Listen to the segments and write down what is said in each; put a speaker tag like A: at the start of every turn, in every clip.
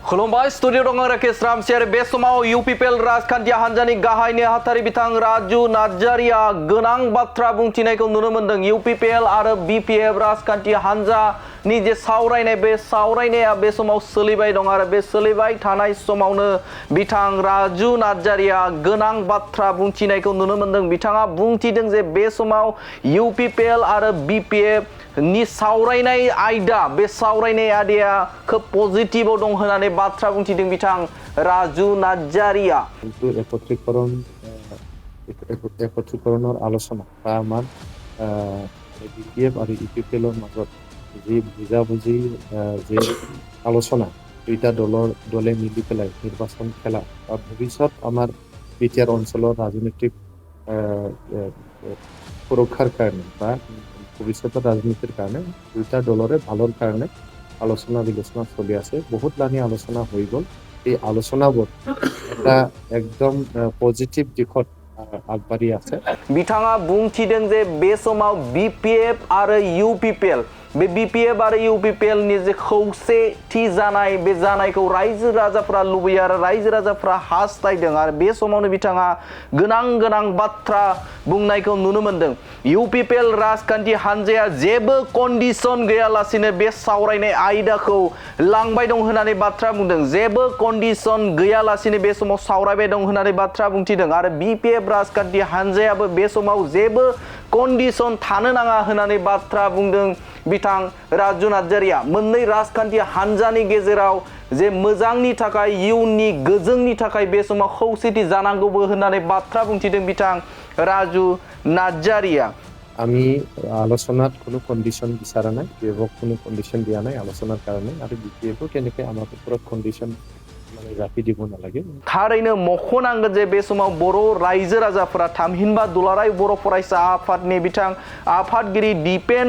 A: खुलुमबाय स्टुडिअ दङ राकेश रामसि आरो बे समाव इउपिपिएल राजखान्थि हान्जानि गाहाय नेहाथारि बिथां राजु नार्जारिया गोनां बाथ्रा बुंथिनायखौ नुनो मोन्दों। इउपिपिएल आरो बिपिएफ राजखान्थि हान्जानि जे सावरायनाय बे सावरायनाया बे समाव सोलिबाय दं आरो बे सोलिबाय थानाय समावनो बिथां राजु नार्जारिया गोनां बाथ्रा बुंथिनायखौ नुनो मोन्दों। बिथाङा बुंथिदों जे बे समाव इउपिपिएल आरो बिपिएफ नि सावरायनाय आयदा बे सावरायनाय आयदाया खोब पजिटिभाव दं होननानै बाथ्रा बुंथिदों बिथां राजु नार्जारिया।
B: একত্ৰীকৰণৰ আলোচনা বা আমাৰ বিপিএফ আৰু ইউপিপিএলৰ মাজত যি বুজাবুজি যে আলোচনা দুইটা দলে মিলি পেলাই নিৰ্বাচন খেলা বা ভৱিষ্যত আমাৰ বিটিআৰ অঞ্চলৰ ৰাজনৈতিক সুৰক্ষাৰ কাৰণে বা ভৱিষ্যতৰ ৰাজনীতিৰ কাৰণে দুইটা দলৰে ভালৰ কাৰণে আলোচনা বিলোচনা চলি আছে। বহুত লানি আলোচনা হৈ গ'ল। এই আলোচনাবোৰ এটা একদম পজিটিভ দিশত আগবাঢ়ি আছে।
A: बिथाङा बुंथिदों जे बे समाव बिपिएफ आरो इउपिपिएल बे बिपिएफ आरो इउपिपिएल नि जे खौसेथि जानाय बे जानायखौ रायजो राजाफ्रा लुबैयो आरो रायजो राजाफ्रा हास्थायदों आरो बे समावनो बिथाङा गोनां बाथ्रा बुंनायखौ नुनो मोन्दों। इउपिपिएल राजखान्थि हान्जाया जेबो कन्डिशन गैयालासिनो बे सावरायनाय आयदाखौ लांबाय दं होननानै बाथ्रा बुंदों। जेबो कन्डिशन गैयालासिनो बे समाव सावरायबाय दं होननानै बाथ्रा बुंथिदों आरो बिपिएफ राजखान्थि हान्जायाबो बे समाव जेबो कन्डिशन थानो नाङा होननानै बाथ्रा बुंदों बिथां राजु नार्जारिया। मोननै राजखान्थि हान्जानि गेजेराव जे मोजांनि थाखाय इयुननि गोजोंनि थाखाय बे समाव खौसेथि जानांगौबो होननानै बाथ्रा बुंथिदों बिथां राजु नार्जारिया।
B: আমি আলোচনাত কোনো কন্ডিশন বিচৰা নাই, বিপিএফক কোনো কন্ডিশন দিয়া নাই আলোচনাৰ কাৰণে আৰু বিপিএফও তেনেকৈ আমাৰ ওপৰত কন্ডিশন राखि দিব नालागे।
A: थारैनो मख'नांगोन जे बे समाव बर' रायजो राजाफोरा थामहिनबा दुलाराय बर' फरायसा आफादनि बिथां आफादगिरि दिपेन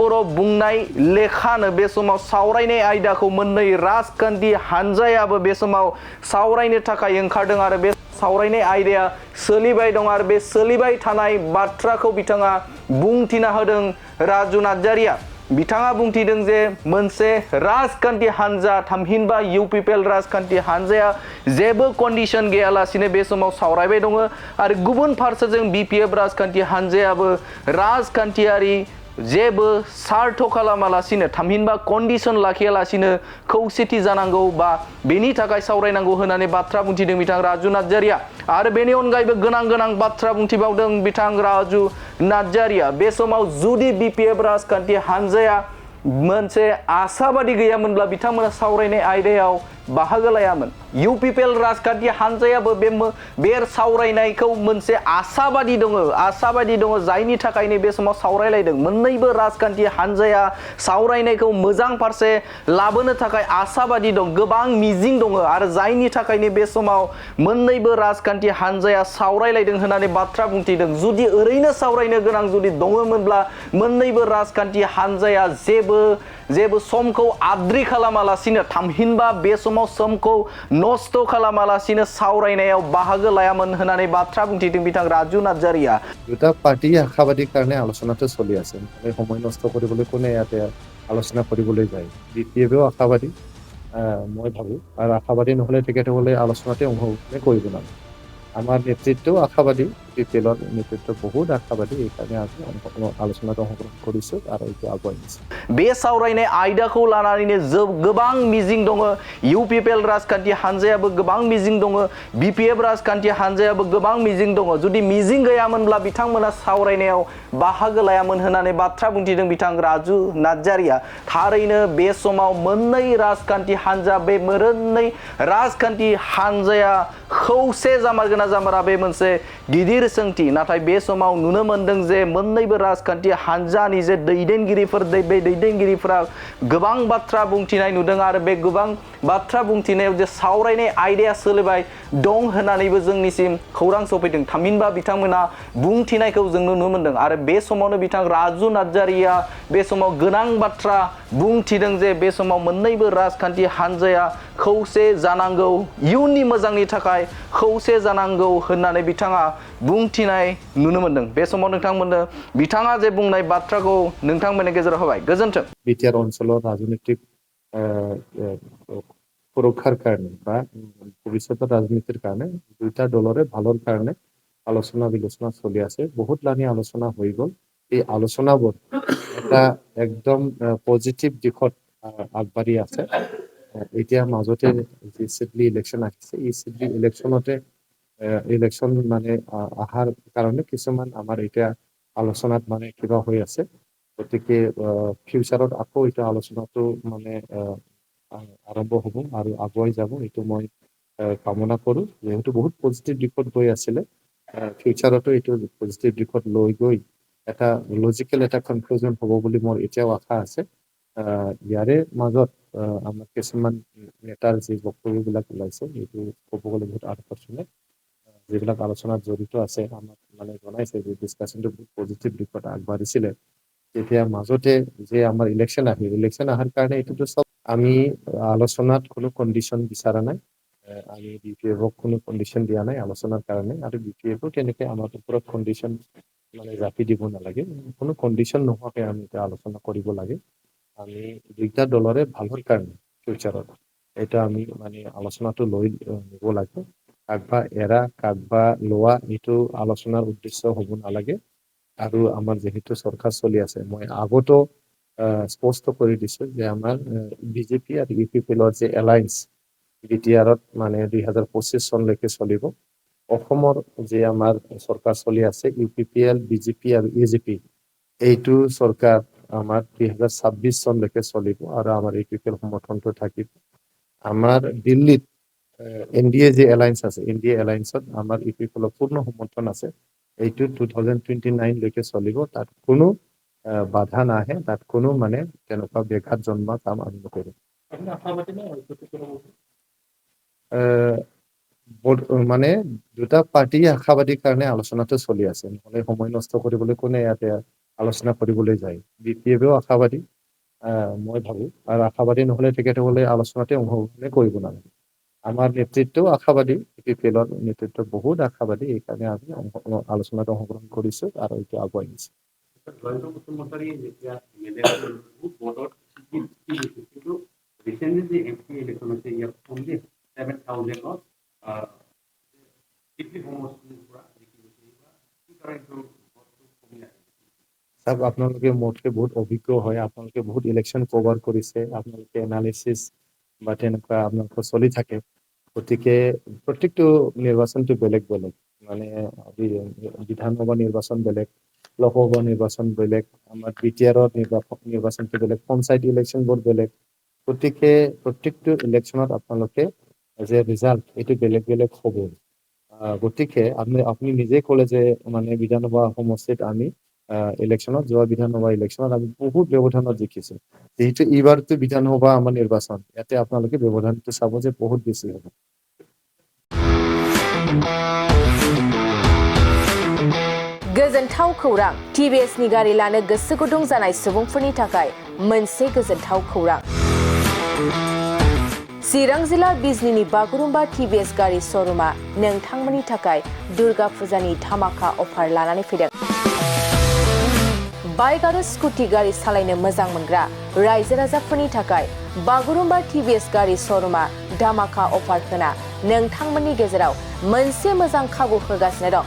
A: बर' बुंनाय लेखानो बे समाव सावरायनाय आयदाखौ मोननै राजखान्थि हान्जायाबो बे समाव सावरायनो थाखाय ओंखारदों आरो बे सावरायनाय आयदाया सोलिबाय दं आरो बे सोलिबाय थानाय बाथ्राखौ बिथाङा बुंथिना होदों राजु नार्जारिया। बिथाङा बुंथिदों जे मोनसे राजखान्थि हान्जा थामहिनबा इउपिपिएल राजखान्थि हान्जाया जेबो कन्डिशन गैयालासिनो बे समाव सावरायबाय दङ आरो गुबुन फारसेजों बिपिएफ राजखान्थि हान्जायाबो राजखान्थियारि जेबो सार्थ खालामालासिनो थामहिनबा कन्डिशन लाखियालासिनो खौसेथि जानांगौ बा बेनि थाखाय सावरायनांगौ होननानै बाथ्रा बुंथिदों बिथां राजु नार्जारिया। आरो बेनि अनगायैबो गोनां बाथ्रा बुंथिबावदों बिथां राजु नार्जारिया। बे समाव जुदि बिपिएफ राजखान्थि हान्जाया मोनसे आसाबादि गैयामोनब्ला बिथांमोना सावरायनाय आयदायाव बाहागो लायामोन। इउपिपिएल राजखान्थि हान्जायाबो बे सावरायनायखौ मोनसे आसाबादि दङ जायनि थाखायनो बे समाव सावरायलायदों। मोननैबो राजखान्थि हान्जाया सावरायनायखौ मोजां फारसे लाबोनो थाखाय आसाबादि दं, गोबां मिजिं दङ आरो जायनि थाखायनो बे समाव मोननैबो राजखान्थि हान्जाया सावरायलायदों होननानै बाथ्रा बुंथिदों। जुदि ओरैनो सावरायनो गोनां जुदि दङमोनब्ला मोननैबो राजखान्थि हान्जाया जेबो समखौ आद्रि खालामालासिनो थामहिनबा बे समाव समखौ नष्ट खालामालासिनो सावरायनायाव बाहागो लायामोन होननानै बाथ्रा बुंथिदों बिथां राजु नार्जारिया।
B: দুটা পাৰ্টি আশাবাদীৰ কাৰণে আলোচনাটো চলি আছে। সময় নষ্ট কৰিবলৈ কোনে ইয়াতে আলোচনা কৰিবলৈ যায়। বিপিএফও আশাবাদী মই ভাবোঁ আৰু আশাবাদী নহ'লে তেখেতসকলে আলোচনাতে অংশগ্ৰহণ কৰিব নালাগে। আমাৰ নেতৃত্বও আশাবাদী, বিপিএলৰ নেতৃত্ব বহুত আশাবাদী, এইকাৰণে আমি আলোচনাত অংশগ্ৰহণ কৰিছোঁ আৰু এইটো আগুৱাই নিছোঁ।
A: बे सावरायनाय आयदाखौ लानानैनो गोबां मिजिं दङ। इउपिपिएल राजखान्थि हान्जायाबो गोबां मिजिं दङ, बिपिएफ राजखान्थि हान्जायाबो गोबां मिजिं दङ। जुदि मिजिं गैयामोनब्ला बिथांमोना सावरायनायाव बाहागो लायामोन होननानै बाथ्रा बुंथिदों बिथां राजु नार्जारिया। थारैनो बे समाव मोननै राजखान्थि हान्जा बे मोननै राजखान्थि हान्जाया खौसे जामारगोन ना जामारा बे मोनसे गिदिर सोंथि। नाथाय बे समाव नुनो मोन्दों जे मोननैबो राजखान्थि हान्जानि जे दैदेनगिरिफोर बे दैदेनगिरिफोरा गोबां बाथ्रा बुंथिनाय नुदों आरो बे गोबां बाथ्रा बुंथिनायाव जे सावरायनाय आयदाया सोलिबाय दं होननानैबो जोंनिसिम खौरां सफैदों। थामहिनबा बिथांमोना बुंथिनायखौ जों नुनो मोन्दों आरो बे समावनो बिथां राजु नार्जारिया बे समाव गोनां बाथ्रा बुंथिदों जे बे समाव मोननैबो राजखान्थि हान्जाया खौसे जानांगौ, इयुननि मोजांनि थाखाय खौसे जानांगौ होननानै बिथाङा बुंथिनाय नुनो मोन्दों। बे समाव नोंथांमोननो बिथाङा जे बुंनाय बाथ्राखौ नोंथांमोननि गेजेराव होबाय। गोजोन्थों।
B: बिटिआर অঞ্চলৰ राजनीतिक সুরক্ষার কারণে বা ভবিষ্যতের রাজনীতির কারণে দুইটা দলরে ভালোর কারণে আলোচনা বিলোচনা চলি আছে বহুত লানি আলোচনা হৈ গ'ল এই আলোচনাবোৰ এটা একদম পজিটিভ দিশত আগবাঢ়ি আছে এতিয়া মাজতে যি চিডলি ইলেকশ্যন আহিছে এই চিডলি ইলেকশ্যনতে ইলেকশ্যন মানে অহাৰ কাৰণে কিছুমান আমাৰ এতিয়া আলোচনাত মানে কিবা হৈ আছে গতিকে ফিউচাৰত আকৌ এটা আলোচনাটো মানে আৰম্ভ হ'ব আৰু আগুৱাই যাব এইটো মই কামনা কৰোঁ যেহেতু বহুত পজিটিভ দিশত গৈ আছিলে ফিউচাৰতো এইটো পজিটিভ দিশত লৈ গৈ এটা লজিকেল এটা কনক্লুজন হ'ব বুলি মোৰ এতিয়াও আশা আছে ইয়াৰে মাজত আমাৰ কিছুমান নেতাৰ যি বক্তব্যবিলাক ওলাইছে এইটো ক'ব গ'লে বহুত আকৰ্ষণীয় যিবিলাক আলোচনাত জড়িত আছে আমাক মানে জনাইছে যে ডিছকাশ্যনটো বহুত পজিটিভ দিশত আগবাঢ়িছিলে তেতিয়া মাজতে যে আমাৰ ইলেকশ্যন অহাৰ কাৰণে এইটোতো চব আমি আলোচনাত কোনো কণ্ডিশ্যন বিচৰা নাই আমি BPF-ক কোনো কণ্ডিশ্যন দিয়া নাই আলোচনাৰ কাৰণে আৰু BPF-ও তেনেকৈ আমাৰ ওপৰত কণ্ডিশ্যন মানে জাপি দিব নালাগে কোনো কণ্ডিশ্যন নোহোৱাকৈ আমি এতিয়া আলোচনা কৰিব লাগে আমি দুইটা দলৰে ভালৰ কাৰণে ফিউচাৰত এটা আমি মানে আলোচনাটো লৈ নিব লাগে কাকবা এৰা কাকবা লোৱা এইটো আলোচনাৰ উদ্দেশ্য হ'ব নালাগে আৰু আমাৰ যেহেতু চৰকাৰ চলি আছে মই আগতো স্পষ্ট কৰি দিছোঁ যে আমাৰ বিজেপি আৰু UPPৰ যে এলায়েন্স BTR-ত মানে 2025 চনলৈকে চলিব অসমৰ যে আমাৰ চৰকাৰ চলি আছে UPPL BJP আৰু AJP এইটো চৰকাৰ আমাৰ 2026 চনলৈকে চলিব আৰু আমাৰ UPPL সমৰ্থনটো থাকিব আমাৰ দিল্লীত NDA যে এলায়েন্স আছে NDA এলায়েন্সত আমাৰ UPPলৰ পূৰ্ণ সমৰ্থন আছে এইটো 2029 লৈকে চলিব তাত কোনো বাধা নাহে তাত কোনো মানে তেনেকুৱা ব্যাঘাত জন্মা কাম আমি নকৰোঁ মানে দুটা পাৰ্টি আশাবাদীৰ কাৰণে আলোচনাটো চলি আছে নহ'লে সময় নষ্ট কৰিবলৈ কোনে ইয়াতে আলোচনা কৰিবলৈ যায় BPF-ও আশাবাদী মই ভাবোঁ আৰু আশাবাদী নহ'লে তেখেতসকলে আলোচনাতে অংশগ্ৰহণ কৰিব নালাগে আমাৰ নেতৃত্বও আশাবাদী UPPলৰ নেতৃত্ব বহুত আশাবাদী এইকাৰণে আমি আলোচনাত অংশগ্ৰহণ কৰিছোঁ আৰু এইটো আগুৱাই নিছোঁ চাওক আপোনালোকে মোতকে বহুত অভিজ্ঞ হয় আপোনালোকে বহুত ইলেকশ্যন কভাৰ কৰিছে আপোনালোকে এনালিচিছ বা তেনেকুৱা আপোনালোকৰ চলি থাকে গতিকে প্ৰত্যেকটো নিৰ্বাচনটো বেলেগ বেলেগ মানে বিধানসভা নিৰ্বাচন বেলেগ লোকসভা নিৰ্বাচন বেলেগ আমাৰ BTR-ৰ নিৰ্বাচনটো বেলেগ পঞ্চায়ত ইলেকশ্যনবোৰ বেলেগ গতিকে প্ৰত্যেকটো ইলেকশ্যনত আপোনালোকে যে ৰিজাল্ট এইটো বেলেগ বেলেগ হ'ব গতিকে আপুনি নিজে ক'লে যে মানে বিধানসভা সমষ্টিত আমি ইলেকশ্যনত যোৱা বিধানসভা ইলেকশ্যনত আমি বহুত ব্যৱধানত জিকিছোঁ যিহেতু এইবাৰতো বিধানসভা আমাৰ নিৰ্বাচন ইয়াতে আপোনালোকে ব্যৱধানটো চাব যে বহুত বেছি হ'ব
C: गोजोनथाव खौरां TBS-नि गारि लानो गोसो गुदुं जानाय सुबुंफोरनि थाखाय मोनसे गोजोनथाव खौरां चिरां जिल्ला बिजनीनि बागुरुम्बा TBS गारि श'रुमा नोंथांमोननि थाखाय दुर्गा फुजानि धामाका अफार लानानै फैदों बाइक आरो स्कुटि गारि सालायनो मोजां मोनग्रा रायजो राजाफोरनि थाखाय बागुरुम्बा TBS गारि श'रुमा धामाका अफार होना नोंथांमोननि गेजेराव मोनसे मोजां खाबु होगासिनो दं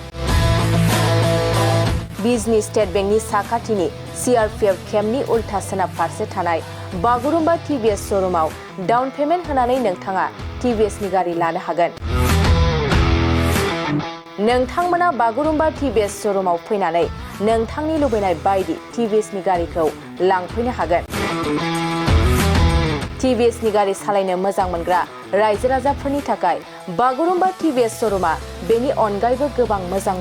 C: बिजनी स्टेट बेंकनि साखाथिनि CRPF केम्पनि उल्था सोनाब फारसे थानाय बागुरुम्बा TBS श'रुमाव डाउन पेमेन्ट होनानै नोंथाङा TBS-नि गारि लानो हागोन नोंथांमोना बागुरुम्बा TBS श'रुमाव फैनानै नोंथांनि लुबैनाय बायदि TBS-नि गारिखौ लांफैनो हागोन TBS-नि गारि सालायनो मोजां मोनग्रा रायजो राजाफोरनि थाखाय बागुरुम्बा TBS श'रुमा बेनि अनगायैबो गोबां मोजां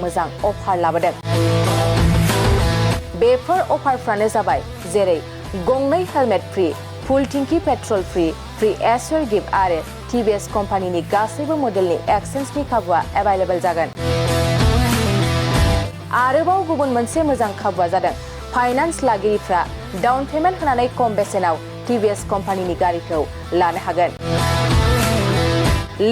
C: अफार लाबोदों बेफोर अफारफ्रानो जाबाय जेरै गंनै हेलमेट फ्रि फुल टिंकी पेट्रल फ्रि एसवेर गिफ्ट आरो TBS कम्पानिनि गासैबो मडेलनि एक्सचेन्जनि खाबुआ एभेलेबल जागोन आरोबाव गुबुन मोनसे मोजां खाबुआ जादों फाइनान्स लागिरिफ्रा डाउन पेमेन्ट होनानै खम बेसेनाव TBS कम्पानिनि गारिखौ लानो हागोन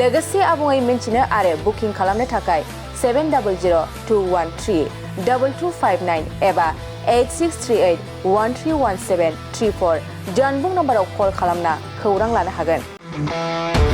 C: लोगोसे आबुङै मिन्थिनो आरो बुकिं खालामनो थाखाय 7002132259 एबा 8638131734 जानबुं नम्बराव कल खालामना खौरां लानो हागोन गोजोन्थों।